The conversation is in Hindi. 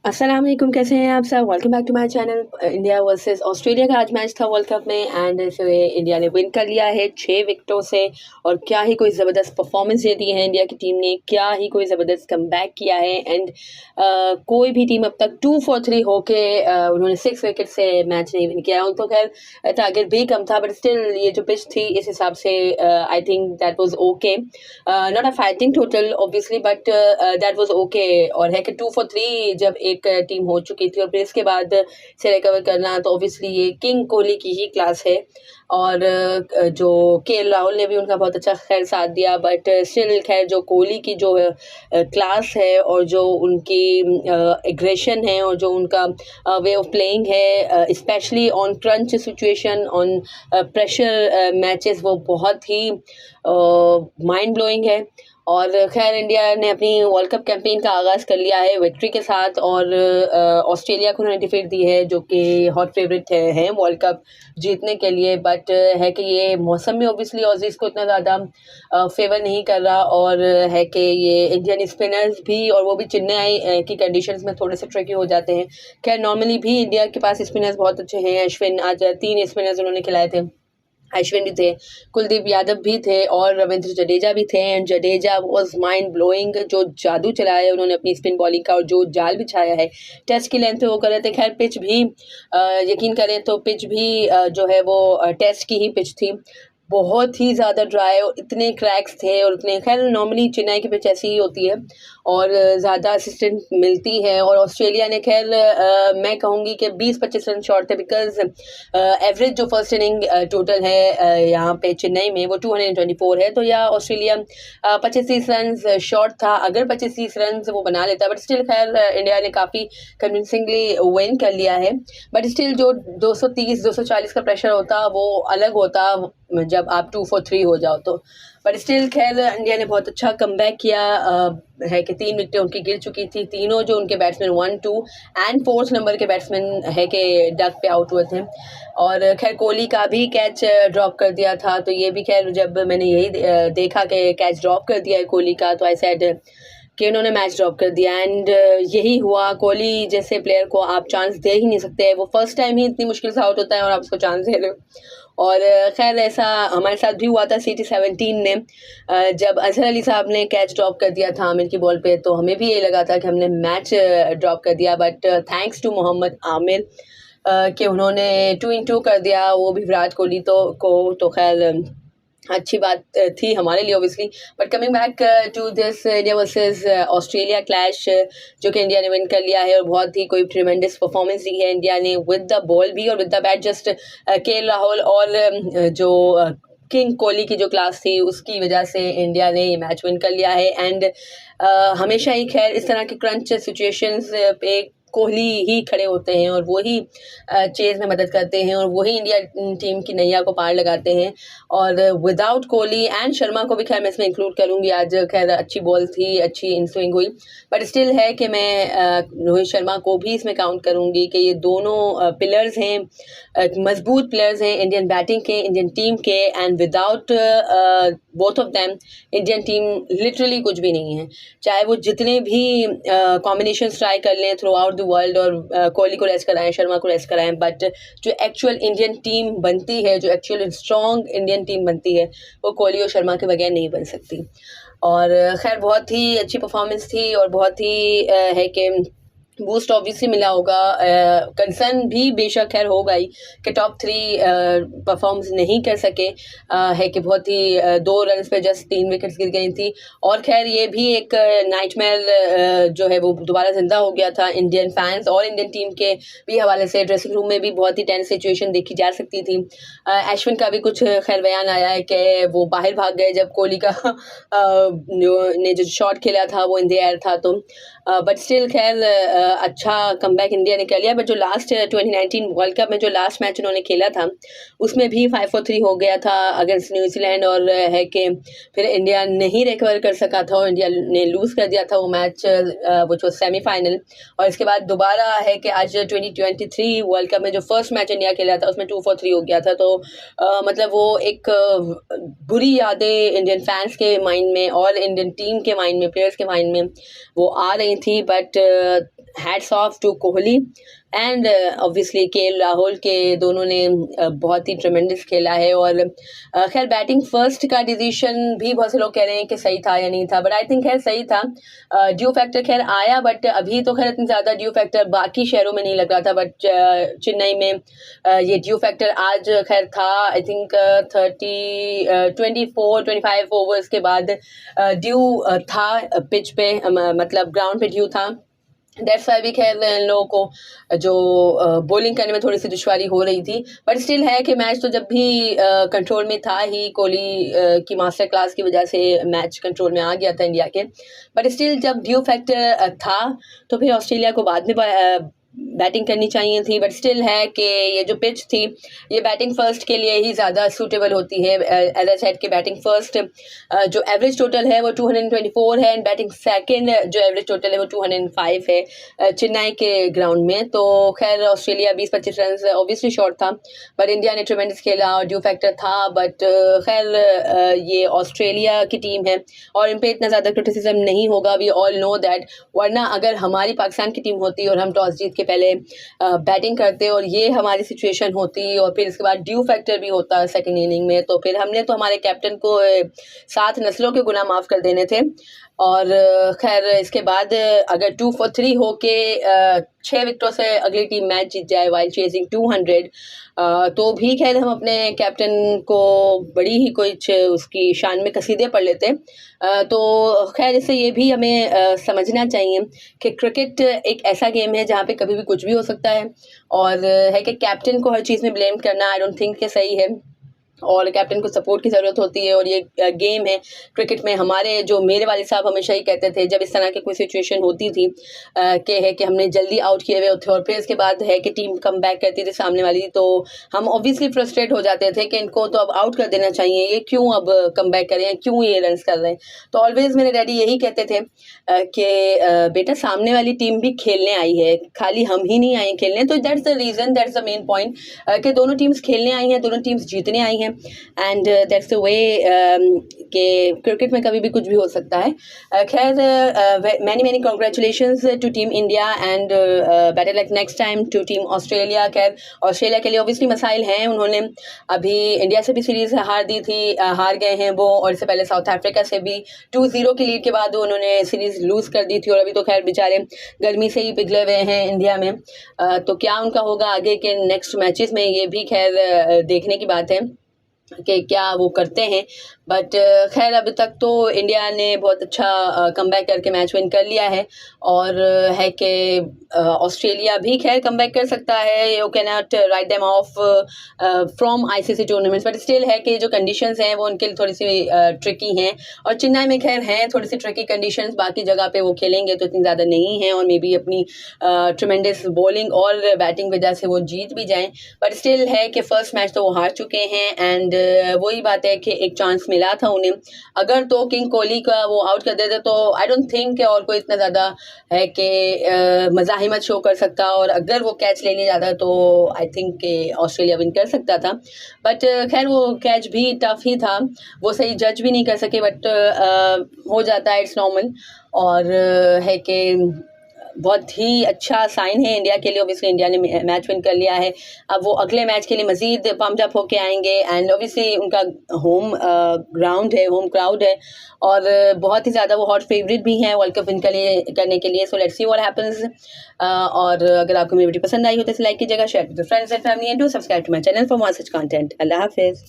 अस्सलाम वालेकुम, कैसे हैं आप सब। Welcome back to my channel. India versus Australia का आज मैच था वर्ल्ड कप में एंड इंडिया ने विन कर लिया है 6 विकेटों से। और क्या ही कोई ज़बरदस्त परफॉर्मेंस दे दी है इंडिया की टीम ने, क्या ही कोई ज़बरदस्त कमबैक किया है। एंड कोई भी टीम अब तक 2 for 3 होके उन्होंने 6 विकेट से मैच नहीं विन किया। उनको खैर टारगेट भी कम था, बट स्टिल ये जो पिच थी इस हिसाब से I think that was okay. Not a fighting total obviously, but that was okay. और है कि 2 for 3 जब एक टीम हो चुकी थी और फिर इसके बाद से रिकवर करना, तो ऑब्वियसली ये किंग कोहली की ही क्लास है। और जो के राहुल ने भी उनका बहुत अच्छा खैर साथ दिया, बट स्टिल खैर जो कोहली की जो क्लास है और जो उनकी एग्रेशन है और जो उनका वे ऑफ प्लेइंग है, specially on crunch situation, on pressure matches, वो बहुत ही माइंड ब्लोइंग है। और खैर इंडिया ने अपनी वर्ल्ड कप कैंपेन का आगाज़ कर लिया है विक्ट्री के साथ, और ऑस्ट्रेलिया को उन्होंने डिफीट दी है, जो कि हॉट फेवरेट है वर्ल्ड कप जीतने के लिए। बट है कि ये मौसम में ऑब्वियसली ऑजीज़ को इतना ज़्यादा फेवर नहीं कर रहा, और है कि ये इंडियन स्पिनर्स भी, और वो भी चेन्नई की कंडीशंस में थोड़े से ट्रिकी हो जाते हैं। खैर नॉर्मली भी इंडिया के पास स्पिनर्स बहुत अच्छे हैं। अश्विन, आज 3 स्पिनर्स उन्होंने खिलाए थे। अश्विन भी थे, कुलदीप यादव भी थे और रविंद्र जडेजा भी थे। And Jadeja was mind blowing, जो जादू चलाया है उन्होंने अपनी स्पिन बॉलिंग का, और जो जाल बिछाया है टेस्ट की लेंथ पे वो कर रहे थे। खैर पिच भी यकीन करें तो पिच भी जो है वो टेस्ट की ही पिच थी। बहुत ही ज़्यादा ड्राई और इतने क्रैक्स थे, और इतने, खैर नॉर्मली चेन्नई की पिच ऐसी ही होती है और ज़्यादा असिस्टेंट मिलती है। और ऑस्ट्रेलिया ने खैर मैं कहूँगी कि 20-25 रन शॉर्ट थे, बिकॉज एवरेज जो फर्स्ट इनिंग टोटल है यहाँ पे चेन्नई में वो 224 है। तो या ऑस्ट्रेलिया 25-30 रन शॉर्ट था। अगर 25-30 रन वो बना लेता, बट स्टिल खैर इंडिया ने काफ़ी कन्विंसिंगली विन कर लिया है। बट स्टिल जो 230-240 का प्रेशर होता वो अलग होता जब आप 2 for 3 हो जाओ तो। बट स्टिल खैर इंडिया ने बहुत अच्छा कमबैक किया। है कि 3 विकेटें उनकी गिर चुकी थी, तीनों जो उनके बैट्समैन 1, 2 एंड 4th नंबर के बैट्समैन है कि डक पे आउट हुए थे। और खैर कोहली का भी कैच ड्रॉप कर दिया था, तो ये भी खैर जब मैंने यही देखा कि कैच ड्रॉप कर दिया है कोहली का, तो आई सेड कि उन्होंने मैच ड्रॉप कर दिया। एंड यही हुआ। कोहली जैसे प्लेयर को आप चांस दे ही नहीं सकते, वो फर्स्ट टाइम ही इतनी मुश्किल से आउट होता है और आप उसको चांस दे रहे हो। और खैर ऐसा हमारे साथ भी हुआ था CT17 ने, जब अजहर अली साहब ने कैच ड्रॉप कर दिया था आमिर की बॉल पे, तो हमें भी ये लगा था कि हमने मैच ड्रॉप कर दिया। But thanks to Mohammad Amir कि उन्होंने 2 in 2 कर दिया, वो भी विराट कोहली तो खैर अच्छी बात थी हमारे लिए obviously. But coming back to this India versus Australia clash, जो कि इंडिया ने विन कर लिया है, और बहुत ही कोई ट्रिमेंडस परफॉर्मेंस दी है इंडिया ने विद द बॉल भी और विद द बैट। जस्ट के राहुल और जो किंग कोहली की जो क्लास थी उसकी वजह से इंडिया ने ये मैच विन कर लिया है। एंड हमेशा ही खैर इस तरह के क्रंच सिचुएशंस पे कोहली ही खड़े होते हैं और वो ही चेज़ में मदद करते हैं और वही इंडिया टीम की नैया को पार लगाते हैं। और विदाउट कोहली एंड शर्मा को भी खैर मैं इसमें इंक्लूड करूँगी, आज खैर अच्छी बॉल थी, अच्छी इन स्विंग हुई, बट स्टिल है कि मैं रोहित शर्मा को भी इसमें काउंट करूँगी कि ये दोनों पिलर्स हैं, मजबूत प्लेयर्स हैं इंडियन बैटिंग के, इंडियन टीम के। And without both of them Indian team literally कुछ भी नहीं है। चाहे वो जितने भी कॉम्बिनेशन ट्राई कर लें थ्रू आउट द वर्ल्ड और कोहली को रेस्ट कराएं, शर्मा को रेस्ट कराएं, बट जो एक्चुअल इंडियन टीम बनती है, जो एक्चुअल स्ट्रॉन्ग इंडियन टीम बनती है, वो कोहली और शर्मा के बगैर नहीं बन सकती। और खैर बहुत ही अच्छी परफॉर्मेंस थी और बहुत ही है कि बूस्ट ऑब्वियसली मिला होगा। कंसर्न भी बेशक खैर होगा ही कि टॉप 3 परफॉर्म्स नहीं कर सके, है कि बहुत ही 2 रन पे जस्ट 3 विकेट्स गिर गई थी। और खैर ये भी एक नाइटमेयर जो है वो दोबारा जिंदा हो गया था इंडियन फैंस और इंडियन टीम के भी हवाले से। ड्रेसिंग रूम में भी बहुत ही टेंस सिचुएशन देखी जा सकती थी। अश्विन का भी कुछ खैर बयान आया है कि वो बाहर भाग गए जब कोहली का जो शॉट खेला था वो इन द एयर था। तो बट स्टिल खैर अच्छा कमबैक इंडिया ने कर लिया। बट जो लास्ट 2019 वर्ल्ड कप में जो लास्ट मैच उन्होंने खेला था उसमें भी 5 for 3 हो गया था अगेंस्ट न्यूजीलैंड, और है कि फिर इंडिया नहीं रिकवर कर सका था और इंडिया ने लूज़ कर दिया था वो मैच, वो जो सेमीफाइनल। और इसके बाद दोबारा है कि आज 2023 वर्ल्ड कप में जो फर्स्ट मैच इंडिया खेला था उसमें 2 for 3 हो गया था। तो मतलब वो एक बुरी यादें इंडियन फैंस के माइंड में और इंडियन टीम के माइंड में, प्लेयर्स के माइंड में वो आ रही थी। But hats off to Kohli and obviously KL Rahul के दोनों ने बहुत ही ट्रेमेंडस खेला है। और खैर बैटिंग फर्स्ट का डिसीजन भी बहुत से लोग कह रहे हैं कि सही था या नहीं था, बट आई थिंक खैर सही था। ड्यू फैक्टर खैर आया, बट अभी तो खैर इतना ज़्यादा ड्यू फैक्टर बाकी शहरों में नहीं लग रहा था, बट चेन्नई में ये ड्यू फैक्टर आज खैर था। आई थिंक 24-25 ओवर्स के बाद ड्यू था पिच पे, मतलब ग्राउंड पे ड्यू था। दैट्स वाई भी खैर इन लोगों को जो बॉलिंग करने में थोड़ी सी दुश्वारी हो रही थी, बट स्टिल है कि मैच तो जब भी कंट्रोल में था ही, कोहली की मास्टर क्लास की वजह से मैच कंट्रोल में आ गया था इंडिया के। बट स्टिल जब ड्यू फैक्टर था तो फिर ऑस्ट्रेलिया को बाद में बैटिंग करनी चाहिए थी, बट स्टिल है कि ये जो पिच थी ये बैटिंग फर्स्ट के लिए ही ज़्यादा सूटेबल होती है। एज आई सेड कि बैटिंग फर्स्ट जो एवरेज टोटल है वो 224 है एंड बैटिंग सेकंड जो एवरेज टोटल है वो 205 है चेन्नई के ग्राउंड में। तो खैर ऑस्ट्रेलिया 20-25 रन ऑब्वियसली शॉर्ट था, बट इंडिया ने ट्रेमेंडस खेला और ड्यू फैक्टर था। बट खैर ये ऑस्ट्रेलिया की टीम है और इन पर इतना ज़्यादा क्रिटिसिज्म नहीं होगा, वी ऑल नो दैट। वरना अगर हमारी पाकिस्तान की टीम होती और हम टॉस जीत के पहले बैटिंग करते और ये हमारी सिचुएशन होती और फिर इसके बाद ड्यू फैक्टर भी होता सेकंड इनिंग में, तो फिर हमने तो हमारे कैप्टन को 7 नस्लों के गुनाह माफ़ कर देने थे। और खैर इसके बाद अगर 2 for 3 होके 6 विकेटों से अगली टीम मैच जीत जाए वाइल चेजिंग 200, तो भी खैर हम अपने कैप्टन को बड़ी ही कुछ उसकी शान में कसीदे पढ़ लेते। तो खैर इससे ये भी हमें समझना चाहिए कि क्रिकेट एक ऐसा गेम है जहाँ पे कभी भी कुछ भी हो सकता है, और है कि कैप्टन को हर चीज़ में ब्लेम करना आई डोंट थिंक कि सही है, और कैप्टन को सपोर्ट की ज़रूरत होती है। और ये गेम है क्रिकेट में, हमारे जो मेरे वाले साहब हमेशा ही कहते थे जब इस तरह की कोई सिचुएशन होती थी कि हमने जल्दी आउट किए हुए होते और फिर इसके बाद है कि टीम कम बैक करती थी सामने वाली, तो हम ऑब्वियसली फ्रस्ट्रेट हो जाते थे कि इनको तो अब आउट कर देना चाहिए, ये क्यों अब कम बैक कर रहे हैं, क्यों ये रन कर रहे हैं। तो ऑलवेज़ मेरे डैडी यही कहते थे कि बेटा सामने वाली टीम भी खेलने आई है, खाली हम ही नहीं आए हैं खेलने। तो that's the reason, that's the main point कि दोनों टीम्स खेलने आई हैं, दोनों टीम्स जीतने आई हैं, एंड दैट्स द वे कि क्रिकेट में कभी भी कुछ भी हो सकता है। खैर many congratulations to team India and better luck next time to team Australia. खैर ऑस्ट्रेलिया के लिए ऑब्वियसली मसाइल हैं, उन्होंने अभी इंडिया से भी सीरीज़ हार दी थी, हार गए हैं वो, और इससे पहले साउथ अफ्रीका से भी 2-0 की लीड के बाद उन्होंने सीरीज़ लूज़ कर दी थी, और अभी तो खैर बेचारे गर्मी से ही पिघले हुए हैं इंडिया में। तो क्या उनका होगा आगे के नेक्स्ट मैचेस में, ये भी खैर देखने की बात है कि क्या वो करते हैं। बट खैर अब तक तो इंडिया ने बहुत अच्छा कमबैक करके मैच विन कर लिया है, और है कि ऑस्ट्रेलिया भी खैर कमबैक कर सकता है, you can not write them of from ICC tournaments, but still है कि जो कंडीशंस हैं वो उनके लिए थोड़ी सी ट्रिकी हैं, और चेन्नई में खैर हैं थोड़ी सी ट्रिकी कंडीशंस, बाकी जगह पे वो खेलेंगे तो इतनी ज़्यादा नहीं हैं, और मे बी अपनी ट्रिमेंडस बॉलिंग और बैटिंग वजह से वो जीत भी जाएँ। बट स्टिल है कि फ़र्स्ट मैच तो वो हार चुके हैं, एंड वही बात है कि एक चांस मिला था उन्हें, अगर तो किंग कोहली का वो आउट कर देते तो आई डोंट थिंक और कोई इतना ज़्यादा है कि मज़ाहिमत शो कर सकता, और अगर वो कैच लेने जाता तो आई थिंक कि ऑस्ट्रेलिया विन कर सकता था। बट खैर वो कैच भी टफ ही था, वो सही जज भी नहीं कर सके, बट हो जाता है, इट्स नॉर्मल। और है कि बहुत ही अच्छा साइन है इंडिया के लिए, ऑब्वियसली इंडिया ने मैच विन कर लिया है, अब वो अगले मैच के लिए मज़ीद पम्प्ड अप होके आएंगे, एंड ऑब्वियसली उनका होम ग्राउंड है, होम क्राउड है, और बहुत ही ज़्यादा वो हॉट फेवरेट भी हैं वर्ल्ड कप विन करने के लिए। So let's see what happens. और अगर आपको मेरी वीडियो पसंद आई हो तो इसे लाइक कीजिएगा, शेयर कीजिए friends and family, and do subscribe to my channel for more such content. अल्लाह हाफिज़।